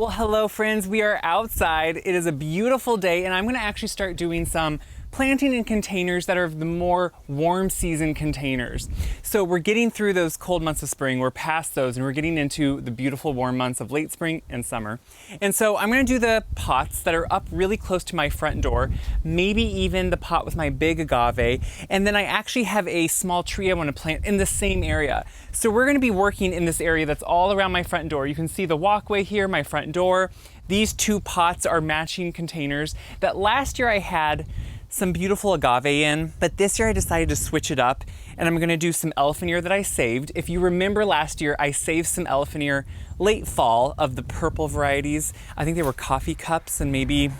Well, hello friends, we are outside. It is a beautiful day and I'm gonna actually start doing some planting in containers that are the more warm season containers. So we're getting through those cold months of spring, we're past those, and we're getting into the beautiful warm months of late spring and summer. And so I'm gonna do the pots that are up really close to my front door, maybe even the pot with my big agave, and then I actually have a small tree I wanna plant in the same area. So we're gonna be working in this area that's all around my front door. You can see the walkway here, my front door. These two pots are matching containers that last year I had some beautiful agave in, but this year I decided to switch it up and I'm gonna do some elephant ear that I saved. If you remember last year, I saved some elephant ear late fall of the purple varieties. I think they were coffee cups and maybe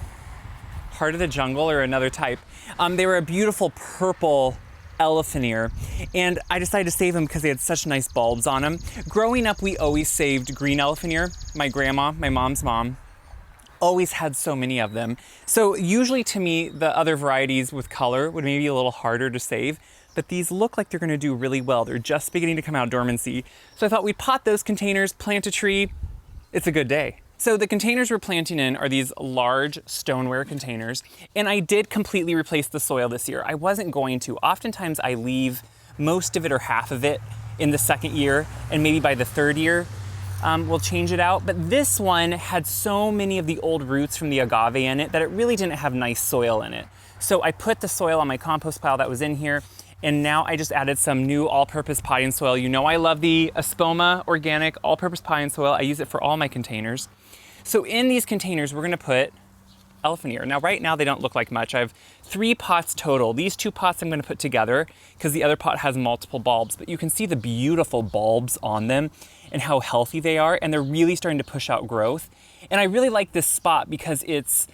heart of the jungle or another type. They were a beautiful purple elephant ear, and I decided to save them because they had such nice bulbs on them. Growing up, we always saved green elephant ear. My grandma, my mom's mom, always had so many of them. So usually to me, the other varieties with color would maybe be a little harder to save, but these look like they're gonna do really well. They're just beginning to come out of dormancy. So I thought we'd pot those containers, plant a tree. It's a good day. So the containers we're planting in are these large stoneware containers, and I did completely replace the soil this year. I wasn't going to. Oftentimes I leave most of it or half of it in the second year, and maybe by the third year, we'll change it out. But this one had so many of the old roots from the agave in it that it really didn't have nice soil in it. So I put the soil on my compost pile that was in here, and now I just added some new all-purpose potting soil. You know I love the Espoma organic all-purpose potting soil. I use it for all my containers. So in these containers, we're gonna put elephant ear. Now right now they don't look like much. I have 3 pots total. These 2 pots I'm gonna put together because the other pot has multiple bulbs, but you can see the beautiful bulbs on them and how healthy they are, and they're really starting to push out growth. And I really like this spot because it's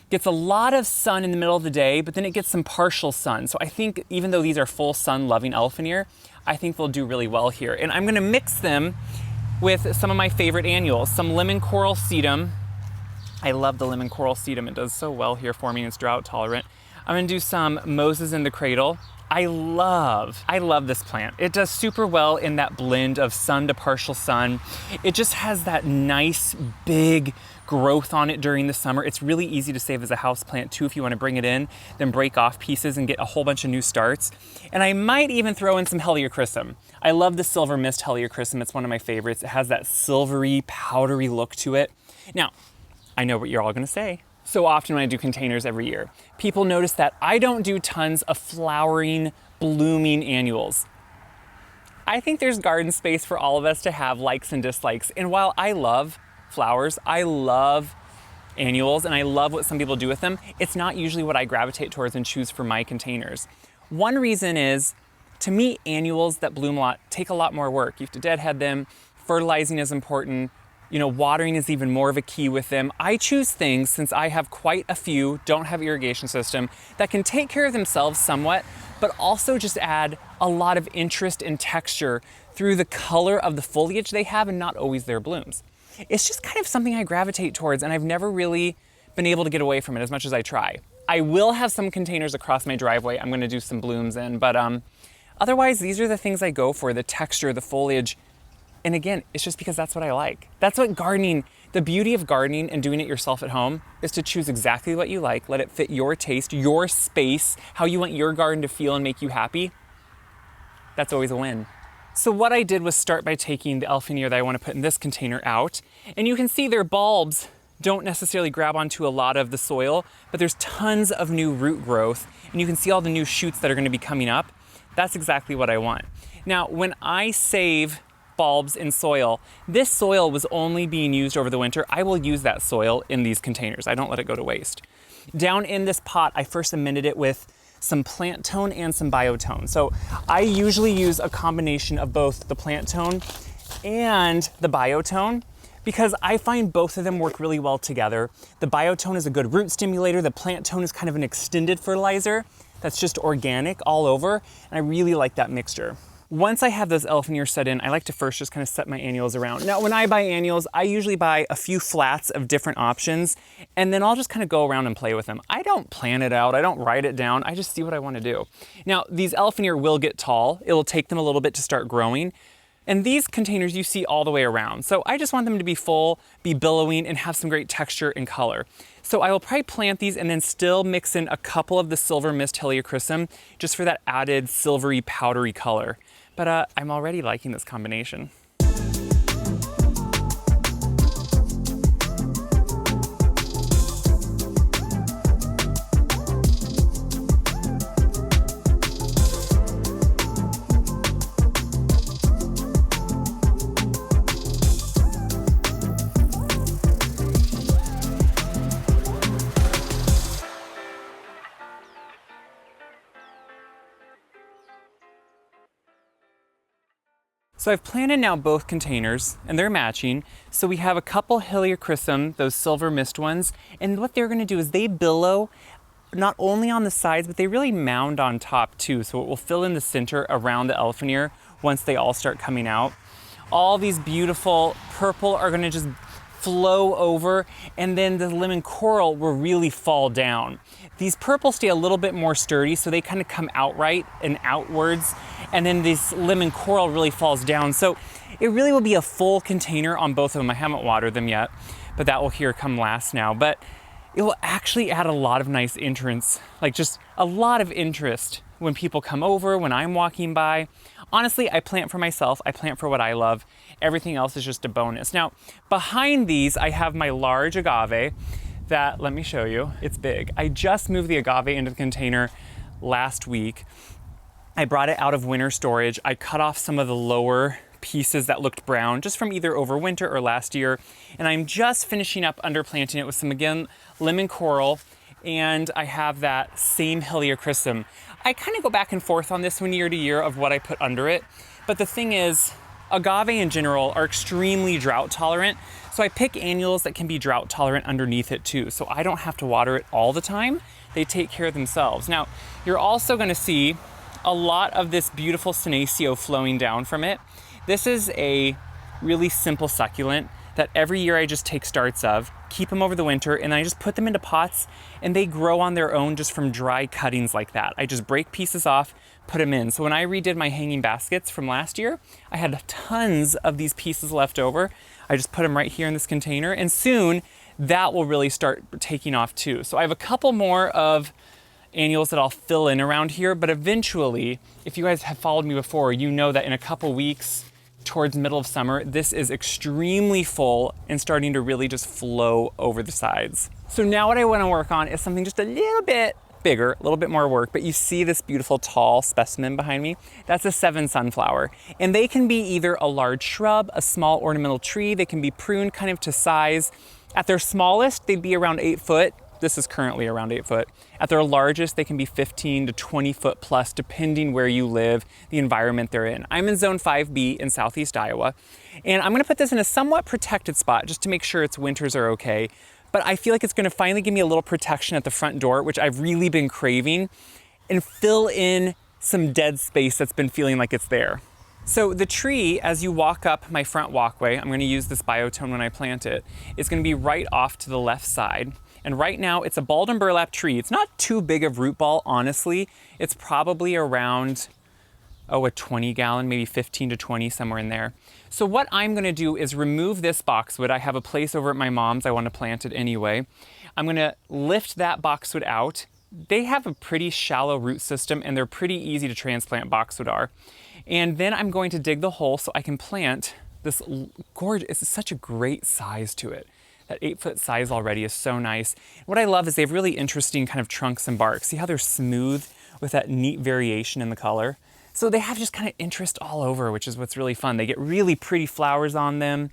gets a lot of sun in the middle of the day, but then it gets some partial sun. So I think even though these are full sun loving elephant ear, I think they'll do really well here. And I'm gonna mix them with some of my favorite annuals, some lemon coral sedum. I love the lemon coral sedum. It does so well here for me and it's drought tolerant. I'm gonna do some Moses in the Cradle. I love this plant. It does super well in that blend of sun to partial sun. It just has that nice big growth on it during the summer. It's really easy to save as a house plant too if you want to bring it in, then break off pieces and get a whole bunch of new starts. And I might even throw in some Heliochrysum. I love the Silver Mist Heliochrysum. It's one of my favorites. It has that silvery, powdery look to it. Now, I know what you're all gonna say. So often when I do containers every year, people notice that I don't do tons of flowering, blooming annuals. I think there's garden space for all of us to have likes and dislikes. And while I love flowers, I love annuals, and I love what some people do with them, it's not usually what I gravitate towards and choose for my containers. One reason is, to me, annuals that bloom a lot take a lot more work. You have to deadhead them, fertilizing is important, you know, watering is even more of a key with them. I choose things, since I have quite a few, don't have irrigation system, that can take care of themselves somewhat, but also just add a lot of interest and texture through the color of the foliage they have and not always their blooms. It's just kind of something I gravitate towards, and I've never really been able to get away from it as much as I try. I will have some containers across my driveway I'm gonna do some blooms in, but otherwise these are the things I go for, the texture, the foliage. And again, it's just because that's what I like. That's what gardening, the beauty of gardening and doing it yourself at home is to choose exactly what you like, let it fit your taste, your space, how you want your garden to feel and make you happy. That's always a win. So what I did was start by taking the elephant ear that I want to put in this container out, and you can see their bulbs don't necessarily grab onto a lot of the soil, but there's tons of new root growth, and you can see all the new shoots that are going to be coming up. That's exactly what I want. Now, when I save bulbs in soil, this soil was only being used over the winter. I will use that soil in these containers. I don't let it go to waste. Down in this pot, I first amended it with some plant tone and some biotone. So I usually use a combination of both the plant tone and the biotone because I find both of them work really well together. The biotone is a good root stimulator. The plant tone is kind of an extended fertilizer that's just organic all over, and I really like that mixture. Once I have those elephant ears set in, I like to first just kind of set my annuals around. Now, when I buy annuals, I usually buy a few flats of different options, and then I'll just kind of go around and play with them. I don't plan it out, I don't write it down, I just see what I want to do. Now, these elephant ear will get tall. It'll take them a little bit to start growing, And these containers you see all the way around. So I just want them to be full, be billowing, and have some great texture and color. So I will probably plant these and then still mix in a couple of the silver mist helichrysum just for that added silvery, powdery color. But I'm already liking this combination. So I've planted now both containers and they're matching. So we have a couple helichrysum, those silver mist ones. And what they're gonna do is they billow not only on the sides, but they really mound on top too. So it will fill in the center around the elephant ear once they all start coming out. All these beautiful purple are gonna just flow over, and then the lemon coral will really fall down. These purples stay a little bit more sturdy, so they kind of come outright and outwards, and then this lemon coral really falls down. So it really will be a full container on both of them. I haven't watered them yet, but that will here come last now. But it will actually add a lot of nice entrance, like just a lot of interest when people come over, when I'm walking by. Honestly, I plant for myself, I plant for what I love. Everything else is just a bonus. Now, behind these, I have my large agave that, let me show you, it's big. I just moved the agave into the container last week. I brought it out of winter storage. I cut off some of the lower pieces that looked brown just from either over winter or last year. And I'm just finishing up underplanting it with some, again, lemon coral, and I have that same helichrysum. I kind of go back and forth on this one year to year of what I put under it. But the thing is, agave in general are extremely drought tolerant. So I pick annuals that can be drought tolerant underneath it too. So I don't have to water it all the time. They take care of themselves. Now, you're also gonna see a lot of this beautiful senecio flowing down from it. This is a really simple succulent that every year I just take starts of, keep them over the winter, and I just put them into pots and they grow on their own just from dry cuttings like that. I just break pieces off, put them in. So when I redid my hanging baskets from last year, I had tons of these pieces left over. I just put them right here in this container, and soon that will really start taking off too. So I have a couple more of annuals that I'll fill in around here, but eventually, if you guys have followed me before, you know that in a couple weeks, towards middle of summer, this is extremely full and starting to really just flow over the sides. So now what I want to work on is something just a little bit bigger, a little bit more work, but you see this beautiful tall specimen behind me? That's a 7 sunflower. And they can be either a large shrub, a small ornamental tree, they can be pruned kind of to size. At their smallest, they'd be around 8 foot. This is currently around 8 foot. At their largest, they can be 15 to 20 foot plus, depending where you live, the environment they're in. I'm in zone 5B in Southeast Iowa, and I'm gonna put this in a somewhat protected spot just to make sure its winters are okay. But I feel like it's gonna finally give me a little protection at the front door, which I've really been craving, and fill in some dead space that's been feeling like it's there. So the tree, as you walk up my front walkway, I'm gonna use this biotone when I plant it, is gonna be right off to the left side. And right now it's a balled and burlap tree. It's not too big of root ball, honestly. It's probably around, a 20 gallon, maybe 15 to 20, somewhere in there. So what I'm gonna do is remove this boxwood. I have a place over at my mom's, I wanna plant it anyway. I'm gonna lift that boxwood out. They have a pretty shallow root system and they're pretty easy to transplant, boxwood are. And then I'm going to dig the hole so I can plant this gorgeous, it's such a great size to it. That 8 foot size already is so nice. What I love is they have really interesting kind of trunks and bark. See how they're smooth with that neat variation in the color? So they have just kind of interest all over, which is what's really fun. They get really pretty flowers on them.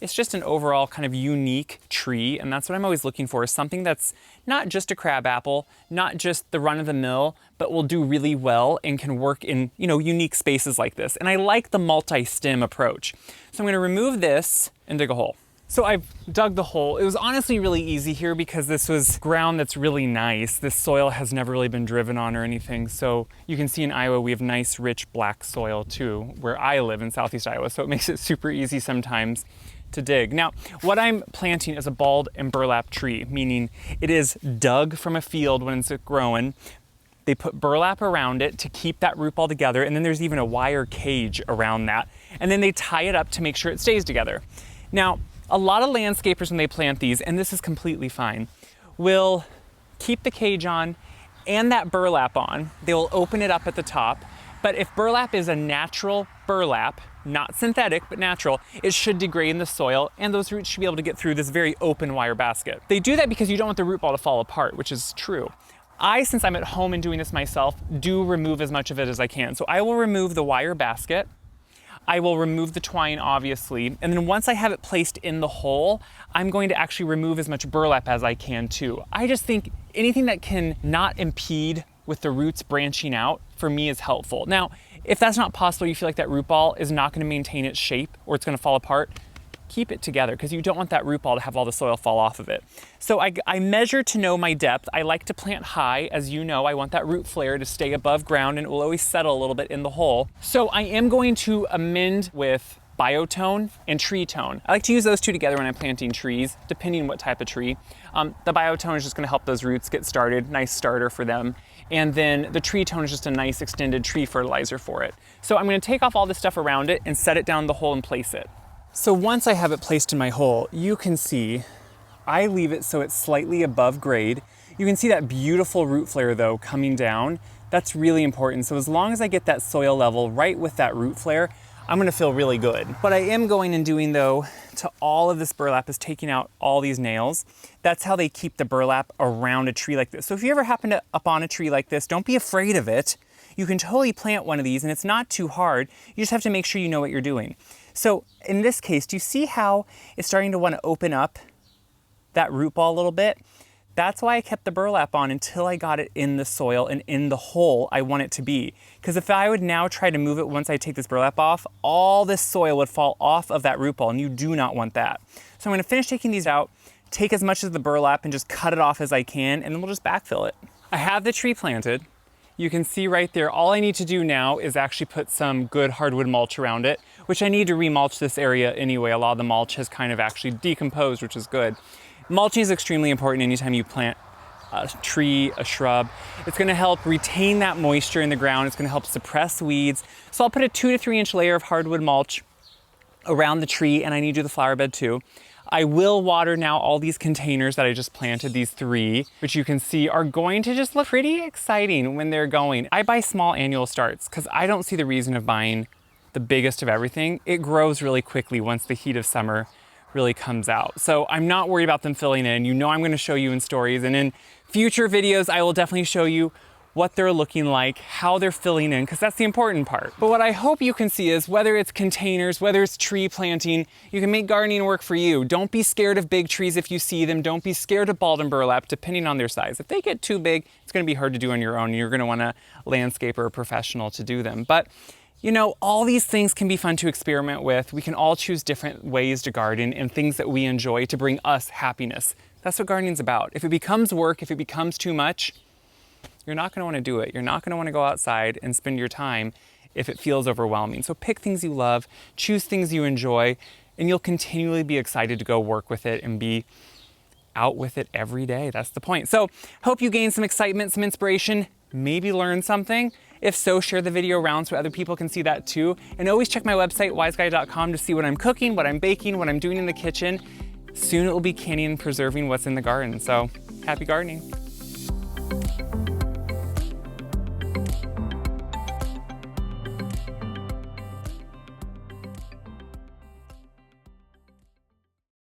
It's just an overall kind of unique tree, and that's what I'm always looking for, is something that's not just a crabapple, not just the run of the mill, but will do really well and can work in, unique spaces like this. And I like the multi-stem approach. So I'm gonna remove this and dig a hole. So I've dug the hole. It was honestly really easy here because this was ground that's really nice. This soil has never really been driven on or anything. So you can see in Iowa, we have nice, rich black soil too, where I live in Southeast Iowa. So it makes it super easy sometimes to dig. Now, what I'm planting is a balled and burlap tree, meaning it is dug from a field when it's growing, They put burlap around it to keep that root ball together, and then there's even a wire cage around that. And then they tie it up to make sure it stays together. Now, a lot of landscapers when they plant these, and this is completely fine, will keep the cage on and that burlap on. They will open it up at the top. But if burlap is a natural burlap, not synthetic, but natural, it should degrade in the soil, and those roots should be able to get through this very open wire basket. They do that because you don't want the root ball to fall apart, which is true. Since I'm at home and doing this myself, do remove as much of it as I can. So I will remove the wire basket. I will remove the twine, obviously. And then once I have it placed in the hole, I'm going to actually remove as much burlap as I can too. I just think anything that can not impede with the roots branching out, for me, is helpful. Now, if that's not possible, you feel like that root ball is not going to maintain its shape or it's going to fall apart, keep it together, because you don't want that root ball to have all the soil fall off of it. So I measure to know my depth. I like to plant high. As you know, I want that root flare to stay above ground, and it will always settle a little bit in the hole. So I am going to amend with biotone and tree tone. I like to use those two together when I'm planting trees, depending on what type of tree. The biotone is just going to help those roots get started, nice starter for them. And then the tree tone is just a nice extended tree fertilizer for it. So I'm going to take off all the stuff around it and set it down the hole and place it. So once I have it placed in my hole, you can see I leave it so it's slightly above grade. You can see that beautiful root flare though coming down. That's really important. So as long as I get that soil level right with that root flare, I'm gonna feel really good. What I am going and doing though to all of this burlap is taking out all these nails. That's how they keep the burlap around a tree like this. So if you ever happen to up on a tree like this, don't be afraid of it. You can totally plant one of these and it's not too hard. You just have to make sure you know what you're doing. So in this case, do you see how it's starting to want to open up that root ball a little bit? That's why I kept the burlap on until I got it in the soil and in the hole I want it to be. Because if I would now try to move it once I take this burlap off, all this soil would fall off of that root ball, and you do not want that. So I'm going to finish taking these out, take as much of the burlap and just cut it off as I can, and then we'll just backfill it. I have the tree planted. You can see right there, all I need to do now is actually put some good hardwood mulch around it, which I need to remulch this area anyway. A lot of the mulch has kind of actually decomposed, which is good. Mulching is extremely important anytime you plant a tree, a shrub. It's gonna help retain that moisture in the ground. It's gonna help suppress weeds. So I'll put a 2 to 3 inch layer of hardwood mulch around the tree, and I need to do the flower bed too. I will water now all these containers that I just planted, these 3, which you can see are going to just look pretty exciting when they're going. I buy small annual starts because I don't see the reason of buying the biggest of everything. It grows really quickly once the heat of summer really comes out. So I'm not worried about them filling in. You know I'm going to show you in stories, and in future videos I will definitely show you what they're looking like, how they're filling in, because that's the important part. But what I hope you can see is whether it's containers, whether it's tree planting, you can make gardening work for you. Don't be scared of big trees if you see them. Don't be scared of balled and burlap, depending on their size. If they get too big, it's going to be hard to do on your own. You're going to want a landscaper or a professional to do them. But you know, all these things can be fun to experiment with. We can all choose different ways to garden and things that we enjoy to bring us happiness. That's what gardening's about. If it becomes work, if it becomes too much, you're not going to want to do it. You're not going to want to go outside and spend your time if it feels overwhelming. So pick things you love, choose things you enjoy, and you'll continually be excited to go work with it and be out with it every day. That's the point. So hope you gain some excitement, some inspiration, maybe learn something. If so, share the video around so other people can see that too. And always check my website, wiseguy.com, to see what I'm cooking, what I'm baking, what I'm doing in the kitchen. Soon it will be canning and preserving what's in the garden. So happy gardening.